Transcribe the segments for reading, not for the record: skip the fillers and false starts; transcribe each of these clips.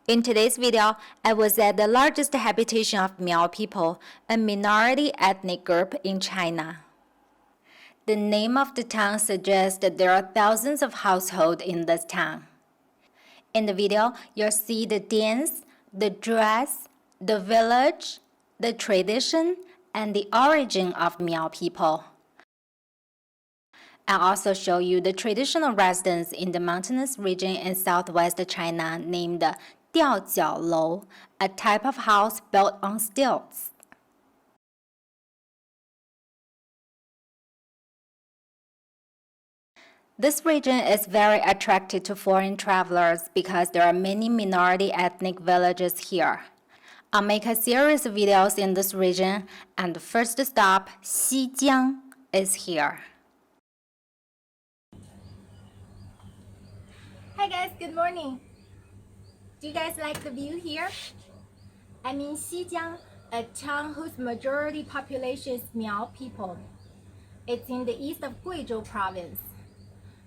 In today's video, I was at the largest habitation of Miao people, a minority ethnic group in China. The name of the town suggests that there are thousands of households in this town. In the video, you'll see the dance, the dress, the village, the tradition, and the origin of Miao people. I'll also show you the traditional residence in the mountainous region in southwest China named Diaojiaolou, a type of house built on stilts. This region is very attractive to foreign travelers because there are many minority ethnic villages here. I'll make a series of videos in this region, and the first stop, Xijiang, is here. Hi guys, good morning. Do you guys like the view here? I'm in Xijiang, a town whose majority population is Miao people. It's in the east of Guizhou province.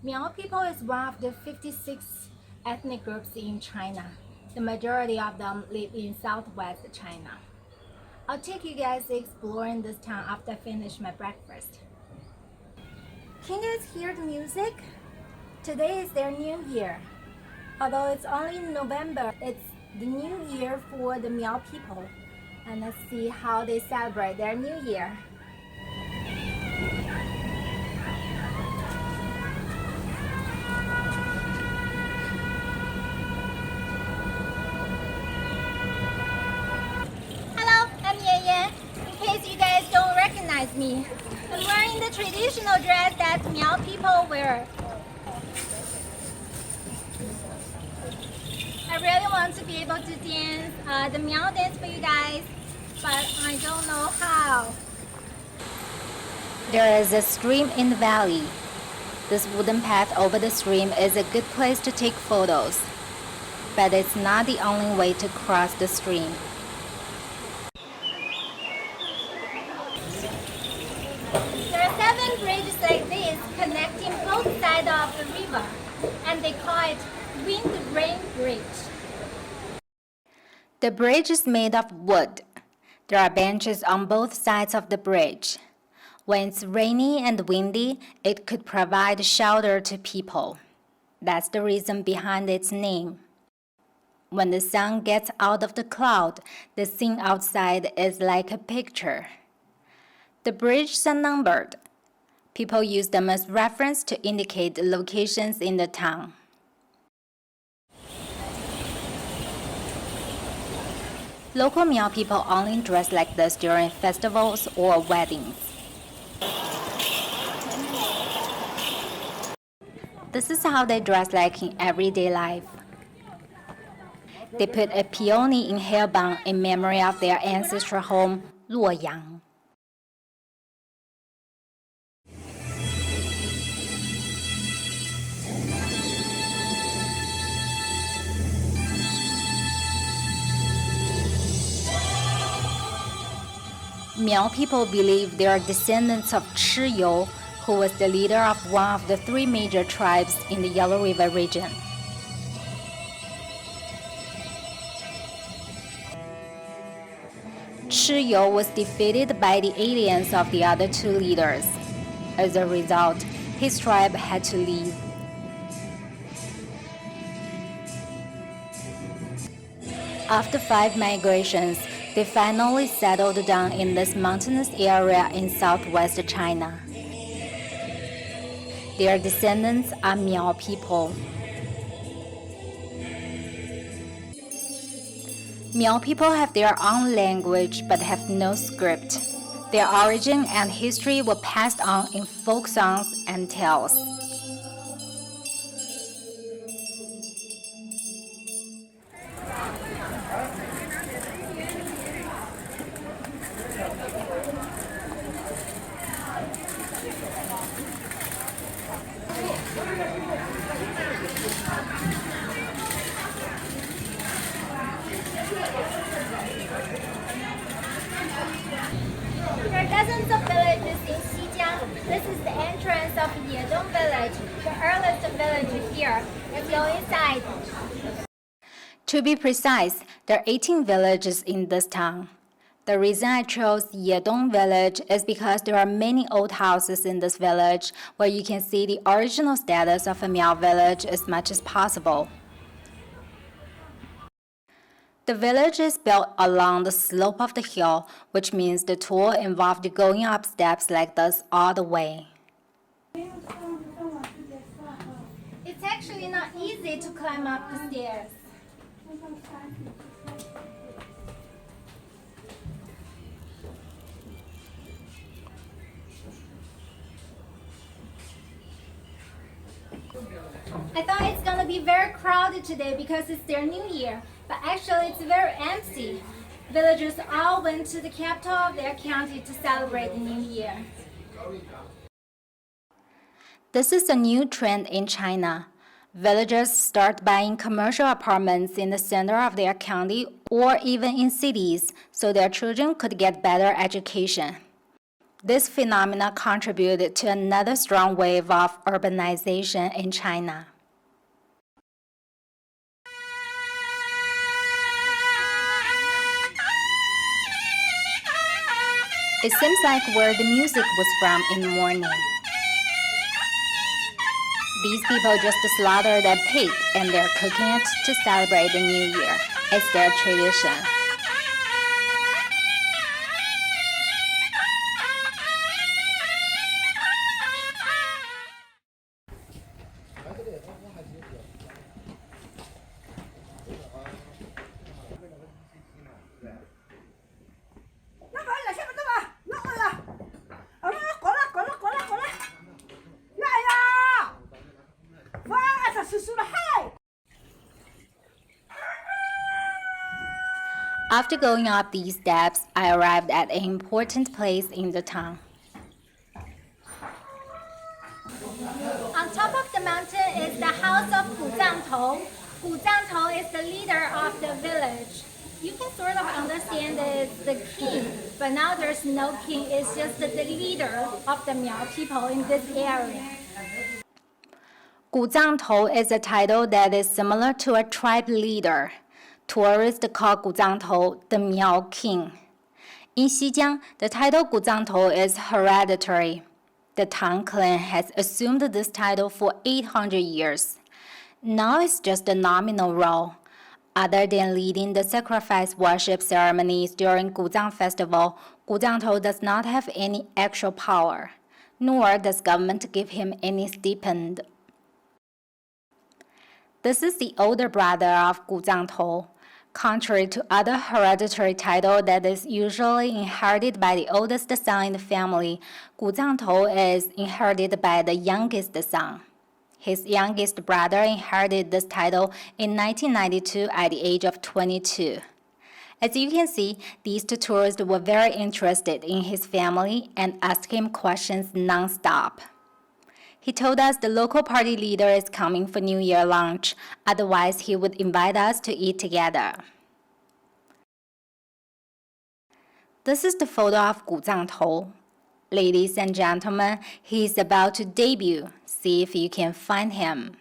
Miao people is one of the 56 ethnic groups in China. The majority of them live in southwest China. I'll take you guys exploring this town after I finish my breakfast. Can you guys hear the music? Today is their new year. Although it's only November, it's the new year for the Miao people. And let's see how they celebrate their new year. Hello, I'm Yan. In case you guys don't recognize me, I'm wearing the traditional dress that Miao people wear. I really want to be able to dance the Miao dance for you guys, but I don't know how. There is a stream in the valley. This wooden path over the stream is a good place to take photos, but it's not the only way to cross the stream. There are 7 bridges like this connecting both sides of the river, and they call it Wind-Rain Bridge. The bridge is made of wood. There are benches on both sides of the bridge. When it's rainy and windy, it could provide shelter to people. That's the reason behind its name. When the sun gets out of the cloud, the scene outside is like a picture. The bridges are numbered. People use them as reference to indicate the locations in the town. Local Miao people only dress like this during festivals or weddings. This is how they dress like in everyday life. They put a peony in hair bun in memory of their ancestral home, Luoyang. Miao people believe they are descendants of Chiyou, who was the leader of one of the 3 major tribes in the Yellow River region. Chiyou was defeated by the aliens of the other 2 leaders. As a result, his tribe had to leave. After 5 migrations, they finally settled down in this mountainous area in southwest China. Their descendants are Miao people. Miao people have their own language but have no script. Their origin and history were passed on in folk songs and tales. There are dozens of villages in Xijiang. This is the entrance of Yedong Village, the earliest village here. Let's go inside. To be precise, there are 18 villages in this town. The reason I chose Yedong Village is because there are many old houses in this village where you can see the original status of a Miao village as much as possible. The village is built along the slope of the hill, which means the tour involved going up steps like this all the way. It's actually not easy to climb up the stairs. I thought it's gonna be very crowded today because it's their new year, but actually it's very empty. Villagers all went to the capital of their county to celebrate the new year. This is a new trend in China. Villagers start buying commercial apartments in the center of their county or even in cities so their children could get better education. This phenomenon contributed to another strong wave of urbanization in China. It seems like where the music was from in the morning. These people just slaughtered a pig and they're cooking it to celebrate the new year. It's their tradition. After going up these steps, I arrived at an important place in the town. On top of the mountain is the house of Guzangtou. Guzangtou is the leader of the village. You can sort of understand that it's the king, but now there's no king, it's just the leader of the Miao people in this area. Guzangtou is a title that is similar to a tribe leader. Tourists call Guzangtou the Miao King. In Xijiang, the title Guzangtou is hereditary. The Tang clan has assumed this title for 800 years. Now it's just a nominal role. Other than leading the sacrifice worship ceremonies during Guzang festival, Guzangtou does not have any actual power, nor does government give him any stipend. This is the older brother of Guzangtou. Contrary to other hereditary title that is usually inherited by the oldest son in the family, Guzangtou is inherited by the youngest son. His youngest brother inherited this title in 1992 at the age of 22. As you can see, these two tourists were very interested in his family and asked him questions non-stop. He told us the local party leader is coming for New Year lunch, otherwise he would invite us to eat together. This is the photo of Guzangtou. Ladies and gentlemen, he is about to debut. See if you can find him.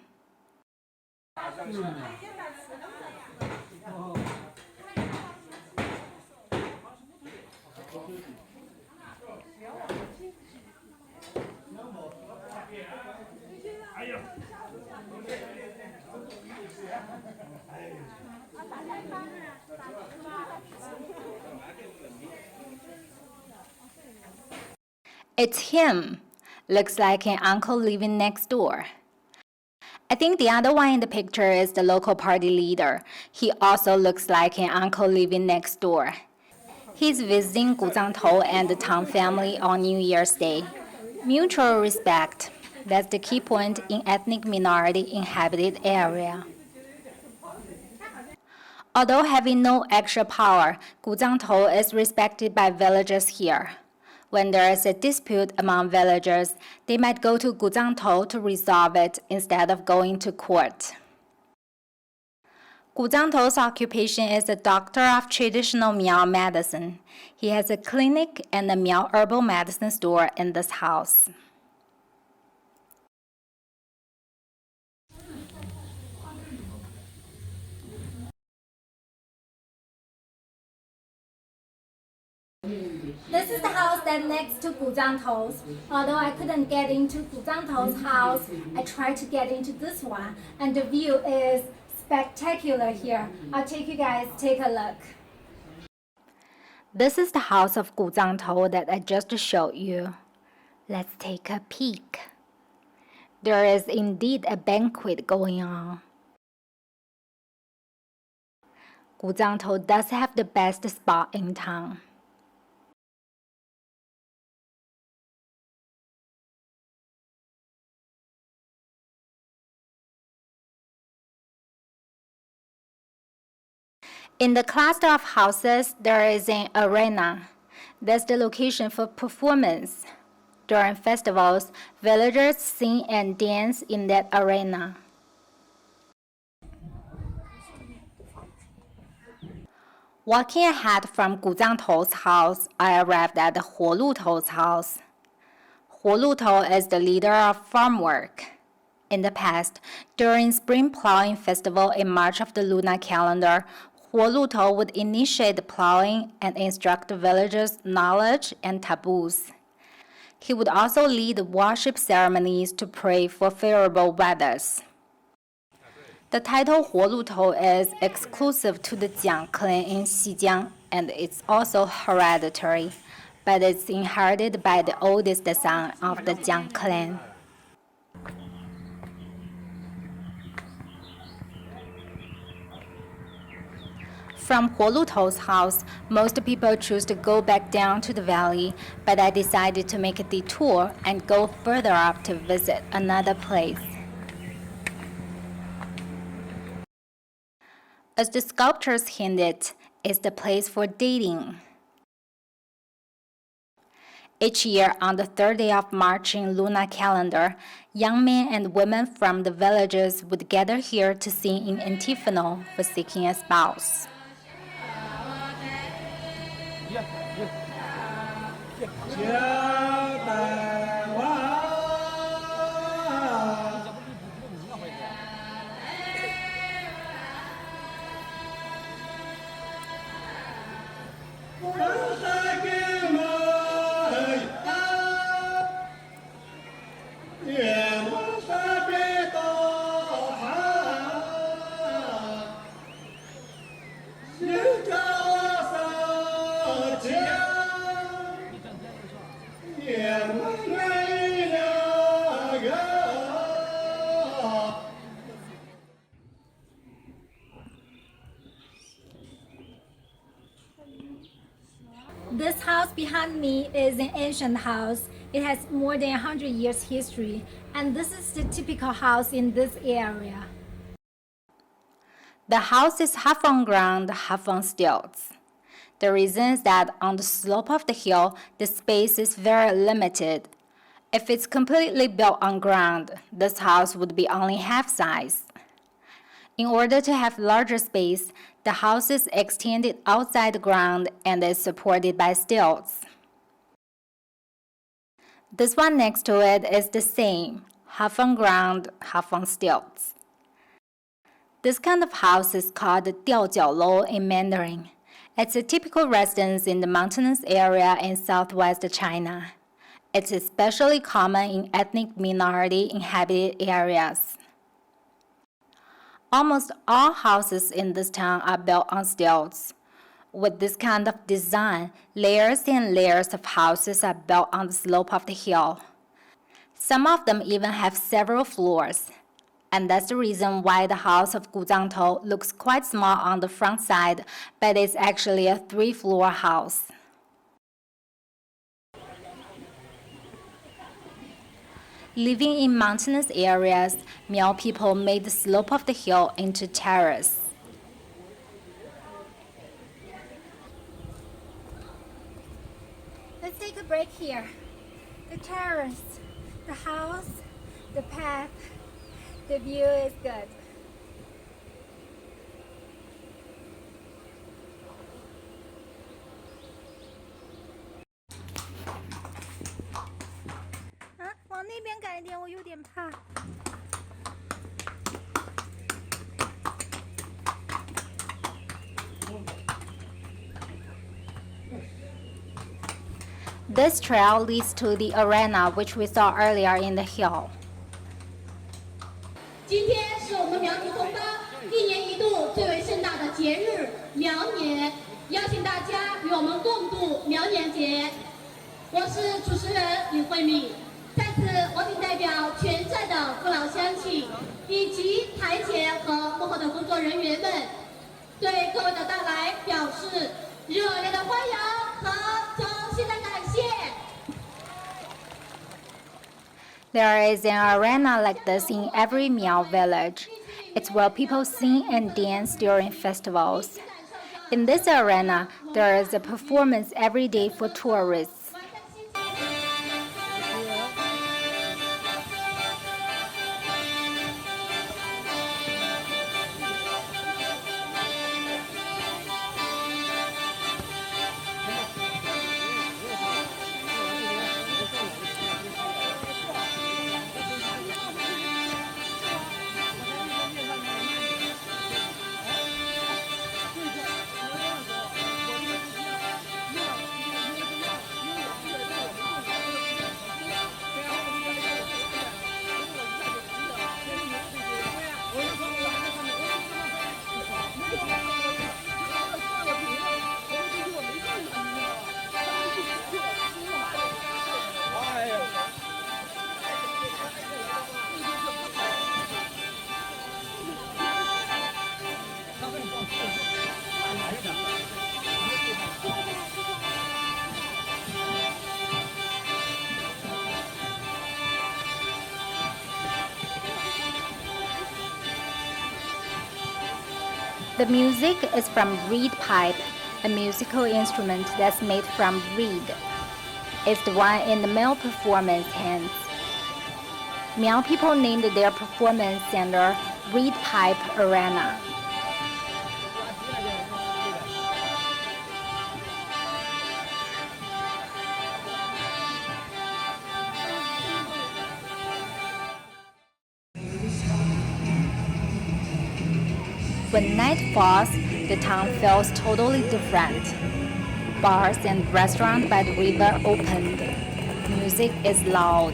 It's him. Looks like an uncle living next door. I think the other one in the picture is the local party leader. He also looks like an uncle living next door. He's visiting Guzangtou and the Tang family on New Year's Day. Mutual respect. That's the key point in ethnic minority inhabited area. Although having no actual power, Guzangtou is respected by villagers here. When there is a dispute among villagers, they might go to Guzangtou to resolve it instead of going to court. Guzangtou's occupation is a doctor of traditional Miao medicine. He has a clinic and a Miao herbal medicine store in this house. This is the house that's next to Guzangtou's. Although I couldn't get into Guzangtou's house, I tried to get into this one, and the view is spectacular here. I'll take you guys take a look. This is the house of Guzangtou that I just showed you. Let's take a peek. There is indeed a banquet going on. Guzangtou does have the best spot in town. In the cluster of houses, there is an arena. That's the location for performance. During festivals, villagers sing and dance in that arena. Walking ahead from Guzangtou's house, I arrived at Huoluou's house. Huoluou is the leader of farm work. In the past, during spring plowing festival in March of the lunar calendar, Huoluou would initiate the plowing and instruct the villagers' knowledge and taboos. He would also lead worship ceremonies to pray for favorable weathers. The title Huoluou is exclusive to the Jiang clan in Xijiang, and it's also hereditary, but it's inherited by the oldest son of the Jiang clan. From Huoluou's house, most people choose to go back down to the valley, but I decided to make a detour and go further up to visit another place. As the sculptures hinted, it's the place for dating. Each year on the third day of March in lunar calendar, young men and women from the villages would gather here to sing in antiphonal for seeking a spouse. This house behind me is an ancient house. It has more than 100 years history, and this is the typical house in this area. The house is half on ground, half on stilts. The reason is that on the slope of the hill, the space is very limited. If it's completely built on ground, this house would be only half size. In order to have larger space, the house is extended outside the ground and is supported by stilts. This one next to it is the same, half on ground, half on stilts. This kind of house is called Diaojiaolou in Mandarin. It's a typical residence in the mountainous area in southwest China. It's especially common in ethnic minority inhabited areas. Almost all houses in this town are built on stilts. With this kind of design, layers and layers of houses are built on the slope of the hill. Some of them even have several floors. And that's the reason why the house of Guzangtou looks quite small on the front side, but it's actually a 3-floor house. Living in mountainous areas, Miao people made the slope of the hill into terrace. Let's take a break here. The terrace, the house, the path, the view is good. Ah, 往那边赶一点，我有点怕。This trail leads to the arena which we saw earlier in the hill. 今天是我们苗族同胞一年一度最为盛大的节日苗年，邀请大家与我们共度苗年节。我是主持人李慧敏，在此我谨代表全站的父老乡亲以及台前和幕后的工作人员们，对各位的到来表示热烈的欢迎和衷心的感谢。There is an arena like this in every Miao village. It's where people sing and dance during festivals. In this arena, there is a performance every day for tourists. The music is from reed pipe, a musical instrument that's made from reed. It's the one in the male performance hands. Miao people named their performance center Reed Pipe Arena. When night falls, the town feels totally different. Bars and restaurants by the river opened. Music is loud.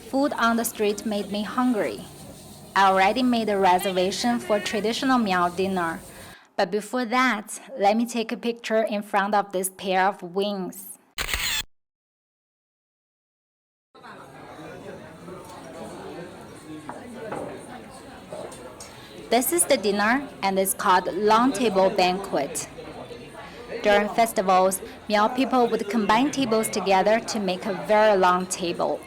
Food on the street made me hungry. I already made a reservation for traditional Miao dinner, but before that, let me take a picture in front of this pair of wings. This is the dinner, and it's called Long Table Banquet. During festivals, Miao people would combine tables together to make a very long table.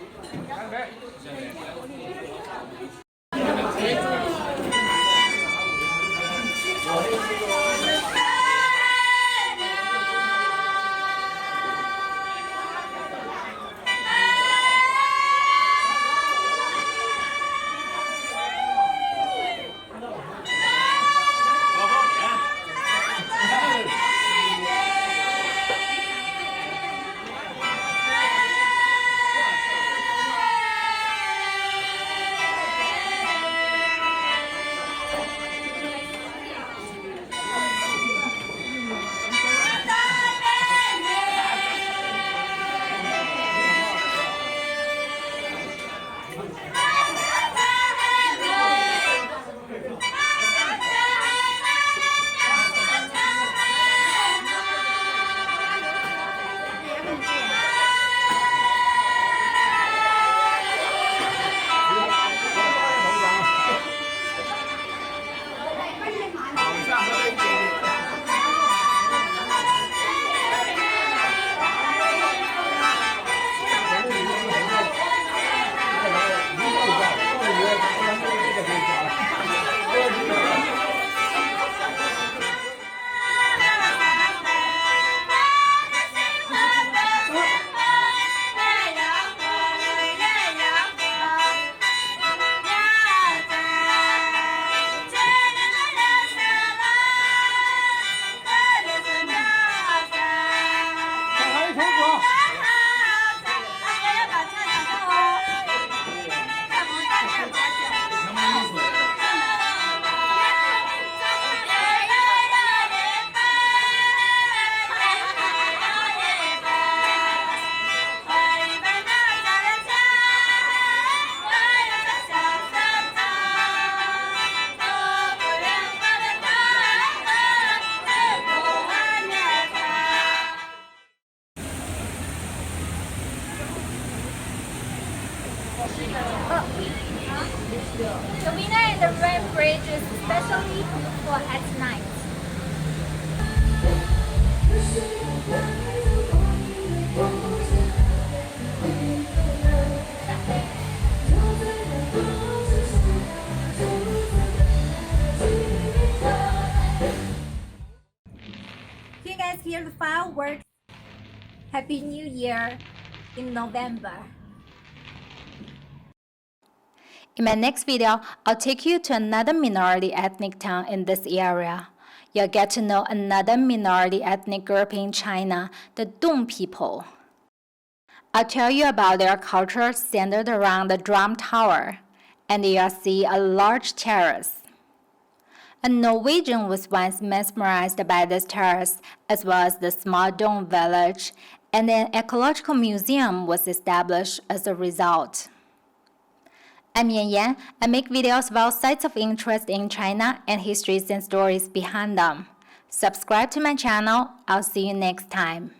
The Winner and the Rain Bridge is especially beautiful at night. Can you guys hear the fireworks? Happy New Year in November. In my next video, I'll take you to another minority ethnic town in this area. You'll get to know another minority ethnic group in China, the Dong people. I'll tell you about their culture centered around the drum tower, and you'll see a large terrace. A Norwegian was once mesmerized by this terrace, as well as the small Yedong Village, and an ecological museum was established as a result. I'm Yan Yan. I make videos about sites of interest in China and histories and stories behind them. Subscribe to my channel. I'll see you next time.